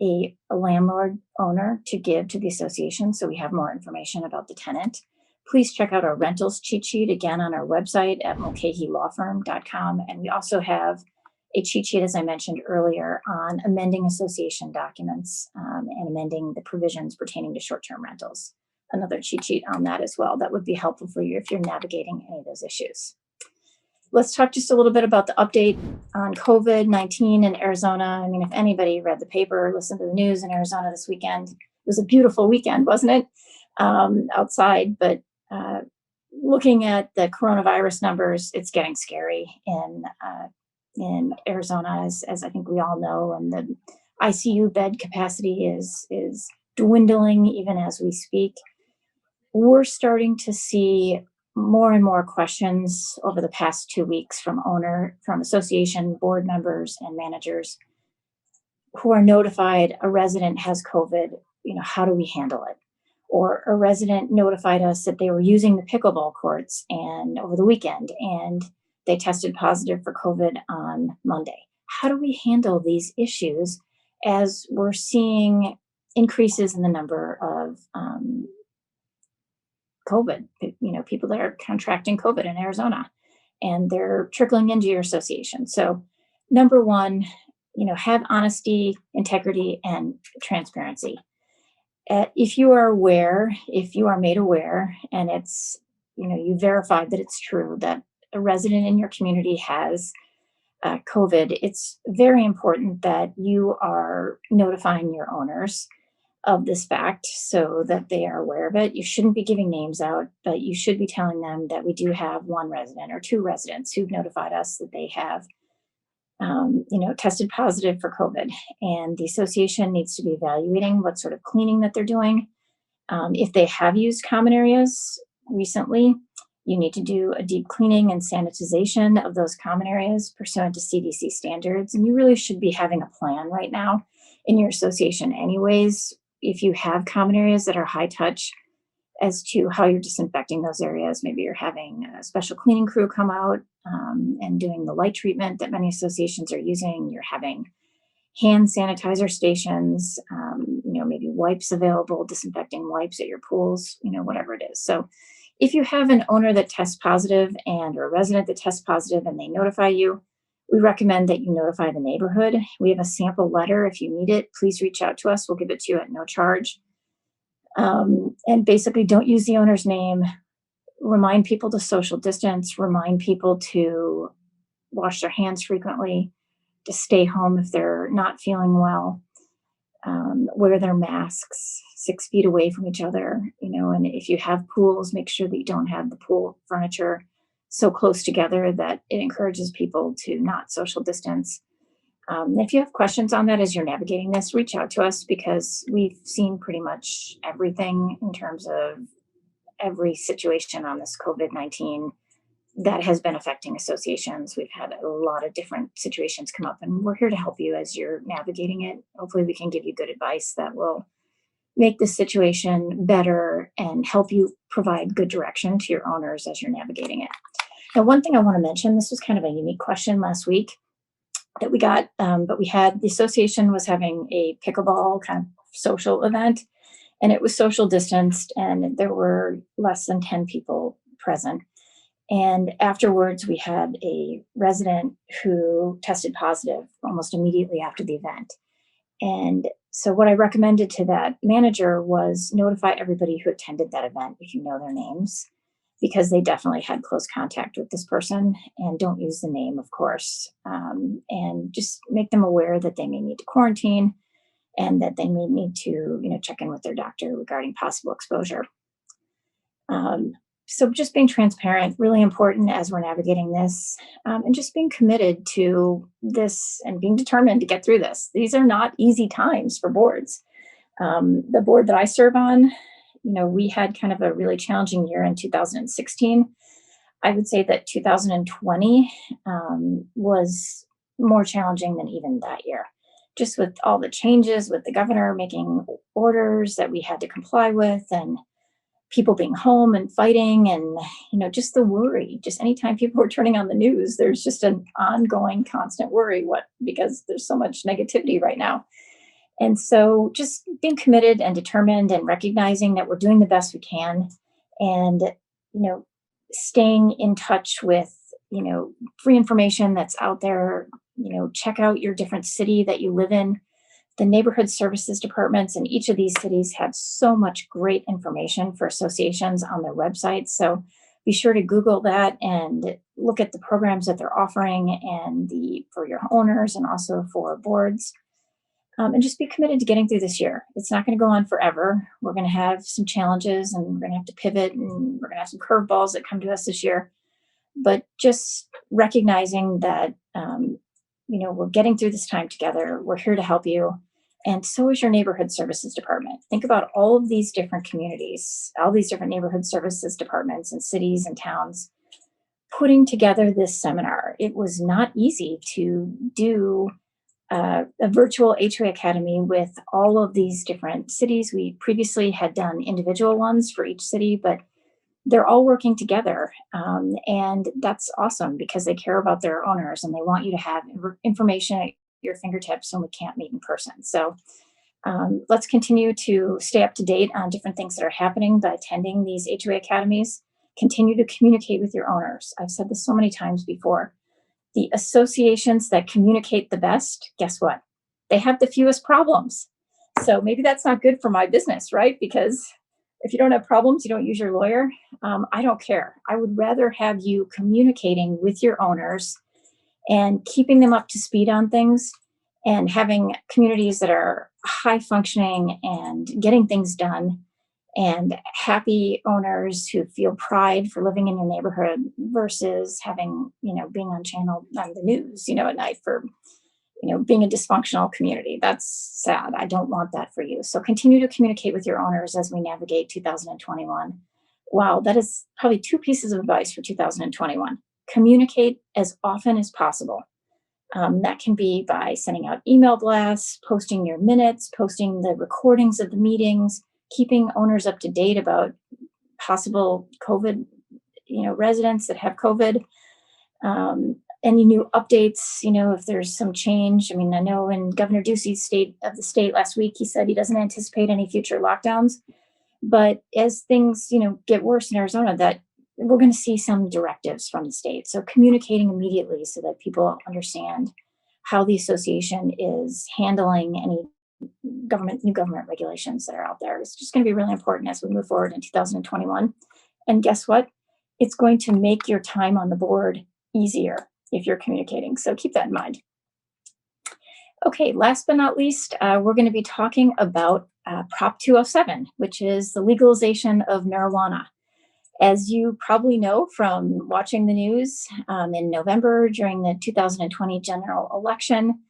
a landlord owner to give to the association, so we have more information about the tenant. Please check out our rentals cheat sheet again on our website at mulcahylawfirm.com. And we also have a cheat sheet, as I mentioned earlier, on amending association documents and amending the provisions pertaining to short-term rentals. Another cheat sheet on that as well. That would be helpful for you if you're navigating any of those issues. Let's talk just a little bit about the update on COVID-19 in Arizona. I mean, if anybody read the paper or listened to the news in Arizona this weekend, it was a beautiful weekend, wasn't it? Outside, but looking at the coronavirus numbers, it's getting scary in Arizona, as I think we all know, and the ICU bed capacity is dwindling even as we speak. We're starting to see more and more questions over the past 2 weeks from association board members and managers who are notified a resident has COVID. How do we handle it? Or a resident notified us that they were using the pickleball courts and over the weekend and they tested positive for COVID on Monday. How do we handle these issues as we're seeing increases in the number of COVID, people that are contracting COVID in Arizona, and they're trickling into your association. So number one, have honesty, integrity, and transparency. If you are made aware, and it's, you verified that it's true that a resident in your community has COVID, it's very important that you are notifying your owners of this fact so that they are aware of it. You shouldn't be giving names out, but you should be telling them that we do have one resident or two residents who've notified us that they have tested positive for COVID, and the association needs to be evaluating what sort of cleaning that they're doing. If they have used common areas recently, you need to do a deep cleaning and sanitization of those common areas pursuant to CDC standards. And you really should be having a plan right now in your association anyways, if you have common areas that are high touch, as to how you're disinfecting those areas. Maybe you're having a special cleaning crew come out and doing the light treatment that many associations are using. You're having hand sanitizer stations, maybe wipes available, disinfecting wipes at your pools, whatever it is. So if you have an owner that tests positive or a resident that tests positive and they notify you, we recommend that you notify the neighborhood. We have a sample letter. If you need it, please reach out to us. We'll give it to you at no charge. And basically don't use the owner's name. Remind people to social distance, remind people to wash their hands frequently, to stay home if they're not feeling well, wear their masks 6 feet away from each other, and if you have pools, make sure that you don't have the pool furniture so close together that it encourages people to not social distance. If you have questions on that as you're navigating this, reach out to us because we've seen pretty much everything in terms of every situation on this COVID-19 that has been affecting associations. We've had a lot of different situations come up, and we're here to help you as you're navigating it. Hopefully we can give you good advice that will make the situation better and help you provide good direction to your owners as you're navigating it. Now, one thing I want to mention, this was kind of a unique question last week that we got, but the association was having a pickleball kind of social event, and it was social distanced, and there were less than 10 people present. And afterwards, we had a resident who tested positive almost immediately after the event. And so what I recommended to that manager was notify everybody who attended that event if you know their names, because they definitely had close contact with this person, and don't use the name, of course, and just make them aware that they may need to quarantine and that they may need to, check in with their doctor regarding possible exposure. So just being transparent, really important as we're navigating this, and just being committed to this and being determined to get through this. These are not easy times for boards. The board that I serve on, we had kind of a really challenging year in 2016. I would say that 2020 was more challenging than even that year, just with all the changes with the governor making orders that we had to comply with, and people being home and fighting, and just the worry. Just anytime people are turning on the news, there's just an ongoing constant worry because there's so much negativity right now. And so just being committed and determined and recognizing that we're doing the best we can, and staying in touch with free information that's out there. Check out your different city that you live in. The neighborhood services departments in each of these cities have so much great information for associations on their websites. So be sure to Google that and look at the programs that they're offering, and for your owners and also for boards. And just be committed to getting through this year. It's not going to go on forever. We're going to have some challenges, and we're going to have to pivot, and we're going to have some curveballs that come to us this year. But just recognizing that, we're getting through this time together. We're here to help you. And so is your neighborhood services department. Think about all of these different communities, all these different neighborhood services departments in cities and towns putting together this seminar. It was not easy to do a virtual HOA Academy with all of these different cities. We previously had done individual ones for each city, but they're all working together. And that's awesome because they care about their owners and they want you to have information at your fingertips when we can't meet in person. So let's continue to stay up to date on different things that are happening by attending these HOA Academies. Continue to communicate with your owners. I've said this so many times before. The associations that communicate the best, guess what? They have the fewest problems. So maybe that's not good for my business, right? Because if you don't have problems, you don't use your lawyer. I don't care. I would rather have you communicating with your owners and keeping them up to speed on things and having communities that are high functioning and getting things done and happy owners who feel pride for living in your neighborhood versus having, being on the news, at night for, being a dysfunctional community. That's sad. I don't want that for you. So continue to communicate with your owners as we navigate 2021. Wow, that is probably 2 pieces of advice for 2021. Communicate as often as possible. That can be by sending out email blasts, posting your minutes, posting the recordings of the meetings, keeping owners up to date about possible COVID, residents that have COVID, any new updates, if there's some change. I mean, I know in Governor Ducey's state last week, he said he doesn't anticipate any future lockdowns, but as things, get worse in Arizona, that we're going to see some directives from the state. So communicating immediately so that people understand how the association is handling any new government regulations that are out there. It's just going to be really important as we move forward in 2021. And guess what? It's going to make your time on the board easier if you're communicating. So keep that in mind. Okay, last but not least, we're going to be talking about Prop 207, which is the legalization of marijuana. As you probably know from watching the news in November during the 2020 general election,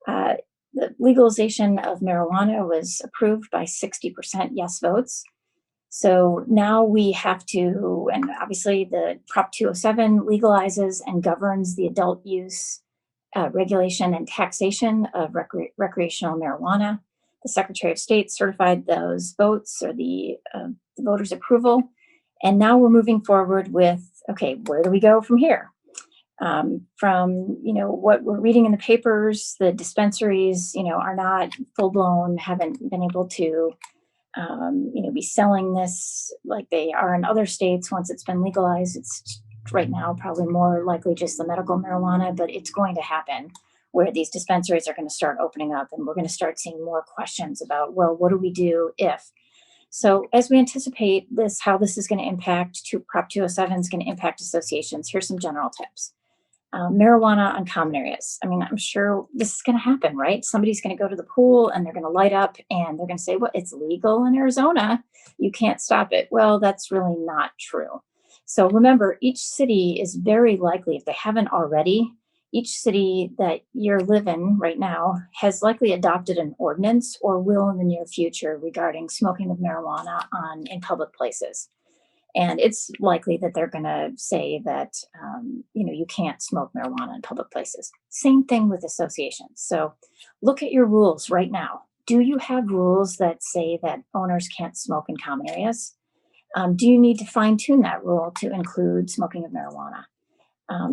the legalization of marijuana was approved by 60% yes votes. So now we have to, and obviously the Prop 207 legalizes and governs the adult use, regulation and taxation of recreational marijuana. The Secretary of State certified those votes or the voters' approval. And now we're moving forward with, okay, where do we go from here? From what we're reading in the papers, the dispensaries, are not full blown, haven't been able to, be selling this like they are in other states. Once it's been legalized, it's right now probably more likely just the medical marijuana, but it's going to happen where these dispensaries are going to start opening up, and we're going to start seeing more questions about, well, what do we do if? So as we anticipate this, how this is going to impact Prop 207 is going to impact associations. Here's some general tips. Marijuana on common areas. I mean, I'm sure this is going to happen, right? Somebody's going to go to the pool and they're going to light up and they're going to say, well, it's legal in Arizona. You can't stop it. Well, that's really not true. So remember, each city is very likely, if they haven't already, each city that you're living right now has likely adopted an ordinance or will in the near future regarding smoking of marijuana in public places. And it's likely that they're going to say that, you can't smoke marijuana in public places. Same thing with associations. So look at your rules right now. Do you have rules that say that owners can't smoke in common areas? Do you need to fine tune that rule to include smoking of marijuana?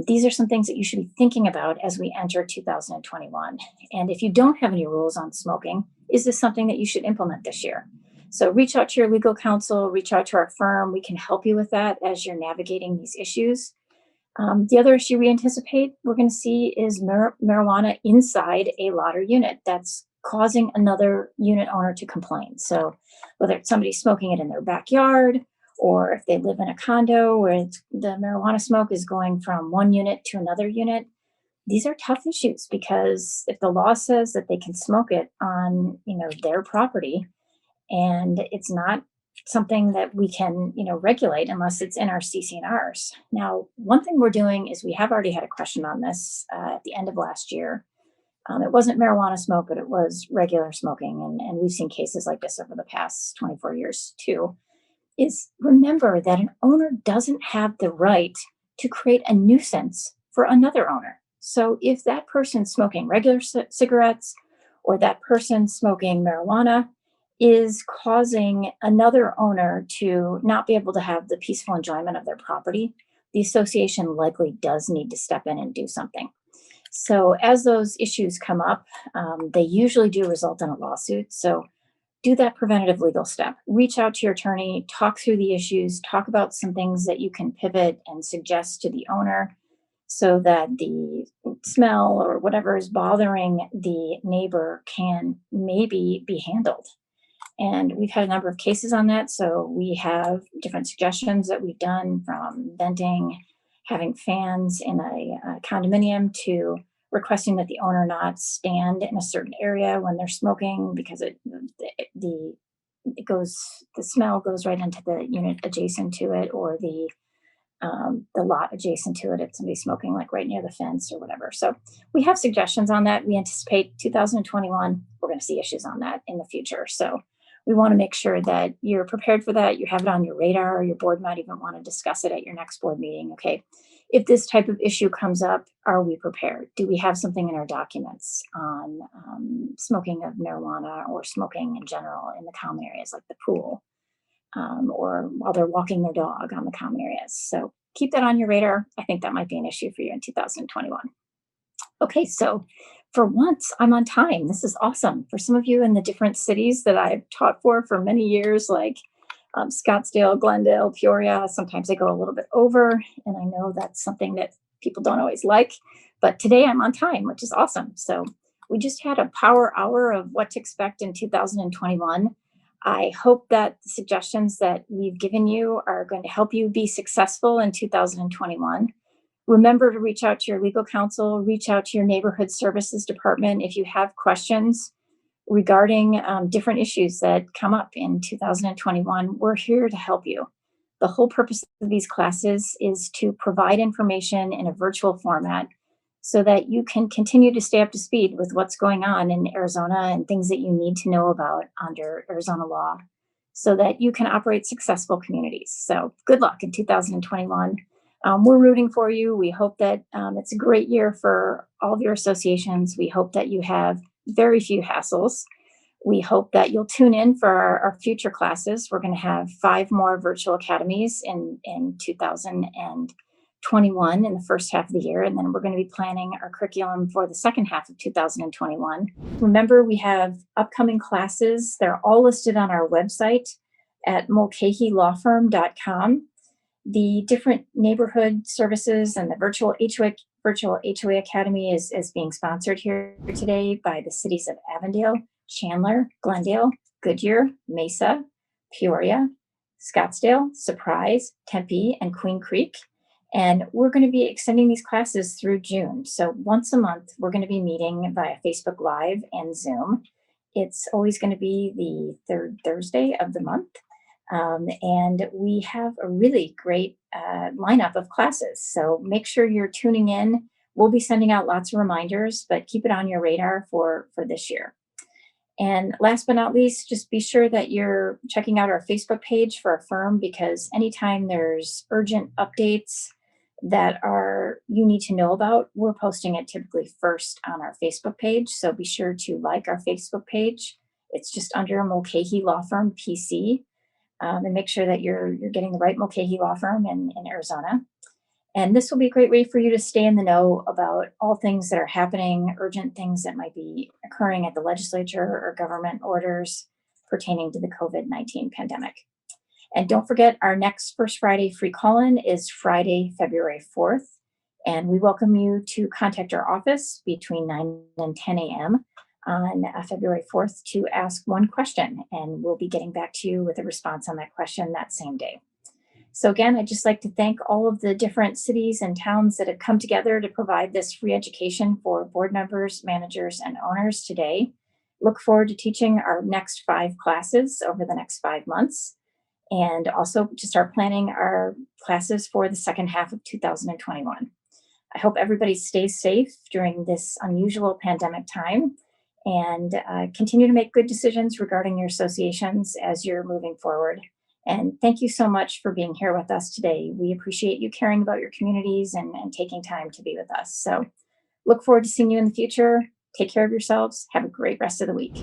These are some things that you should be thinking about as we enter 2021. And if you don't have any rules on smoking, is this something that you should implement this year? So reach out to your legal counsel, reach out to our firm. We can help you with that as you're navigating these issues. The other issue we anticipate we're going to see is marijuana inside a lot or unit that's causing another unit owner to complain. So whether it's somebody smoking it in their backyard, or if they live in a condo where the marijuana smoke is going from one unit to another unit, these are tough issues because if the law says that they can smoke it on, their property, and it's not something that we can, regulate unless it's in our CC&Rs. Now, one thing we're doing is we have already had a question on this at the end of last year, It wasn't marijuana smoke, but it was regular smoking. And we've seen cases like this over the past 24 years too. Is remember that an owner doesn't have the right to create a nuisance for another owner. So if that person's smoking regular cigarettes or that person smoking marijuana is causing another owner to not be able to have the peaceful enjoyment of their property, the association likely does need to step in and do something. So as those issues come up, they usually do result in a lawsuit. So do that preventative legal step. Reach out to your attorney, talk through the issues, talk about some things that you can pivot and suggest to the owner so that the smell or whatever is bothering the neighbor can maybe be handled. And we've had a number of cases on that. So we have different suggestions that we've done, from venting, having fans in a condominium, to requesting that the owner not stand in a certain area when they're smoking, because the smell goes right into the unit adjacent to it, or the lot adjacent to it if somebody's smoking like right near the fence or whatever. So we have suggestions on that. We anticipate 2021, we're going to see issues on that in the future. So we want to make sure that you're prepared for that. You have it on your radar, or your board might even want to discuss it at your next board meeting. Okay, if this type of issue comes up, are we prepared? Do we have something in our documents on smoking of marijuana or smoking in general in the common areas like the pool, or while they're walking their dog on the common areas? So keep that on your radar. I think that might be an issue for you in 2021. Okay, so for once, I'm on time. This is awesome. For some of you in the different cities that I've taught for many years, like Scottsdale, Glendale, Peoria, sometimes I go a little bit over, and I know that's something that people don't always like, but today I'm on time, which is awesome. So we just had a power hour of what to expect in 2021. I hope that the suggestions that we've given you are going to help you be successful in 2021. Remember to reach out to your legal counsel, reach out to your neighborhood services department if you have questions regarding different issues that come up in 2021. We're here to help you. The whole purpose of these classes is to provide information in a virtual format so that you can continue to stay up to speed with what's going on in Arizona and things that you need to know about under Arizona law so that you can operate successful communities. So good luck in 2021. We're rooting for you. We hope that it's a great year for all of your associations. We hope that you have very few hassles. We hope that you'll tune in for our future classes. We're going to have 5 more virtual academies in 2021 in the first half of the year. And then we're going to be planning our curriculum for the second half of 2021. Remember, we have upcoming classes. They're all listed on our website at mulcahylawfirm.com. The different neighborhood services and the Virtual HOA Academy is being sponsored here today by the cities of Avondale, Chandler, Glendale, Goodyear, Mesa, Peoria, Scottsdale, Surprise, Tempe, and Queen Creek. And we're going to be extending these classes through June. So once a month, we're going to be meeting via Facebook Live and Zoom. It's always going to be the third Thursday of the month. And we have a really great lineup of classes. So make sure you're tuning in. We'll be sending out lots of reminders, but keep it on your radar for this year. And last but not least, just be sure that you're checking out our Facebook page for our firm, because anytime there's urgent updates that you need to know about, we're posting it typically first on our Facebook page. So be sure to like our Facebook page. It's just under Mulcahy Law Firm PC. And make sure that you're getting the right Mulcahy Law Firm in Arizona. And this will be a great way for you to stay in the know about all things that are happening, urgent things that might be occurring at the legislature or government orders pertaining to the COVID-19 pandemic. And don't forget, our next First Friday free call-in is Friday, February 4th. And we welcome you to contact our office between 9 and 10 a.m. on February 4th to ask one question, and we'll be getting back to you with a response on that question that same day. So again, I'd just like to thank all of the different cities and towns that have come together to provide this free education for board members, managers, and owners today. Look forward to teaching our next 5 classes over the next 5 months, and also to start planning our classes for the second half of 2021. I hope everybody stays safe during this unusual pandemic time and continue to make good decisions regarding your associations as you're moving forward. And thank you so much for being here with us today. We appreciate you caring about your communities and taking time to be with us. So look forward to seeing you in the future. Take care of yourselves. Have a great rest of the week.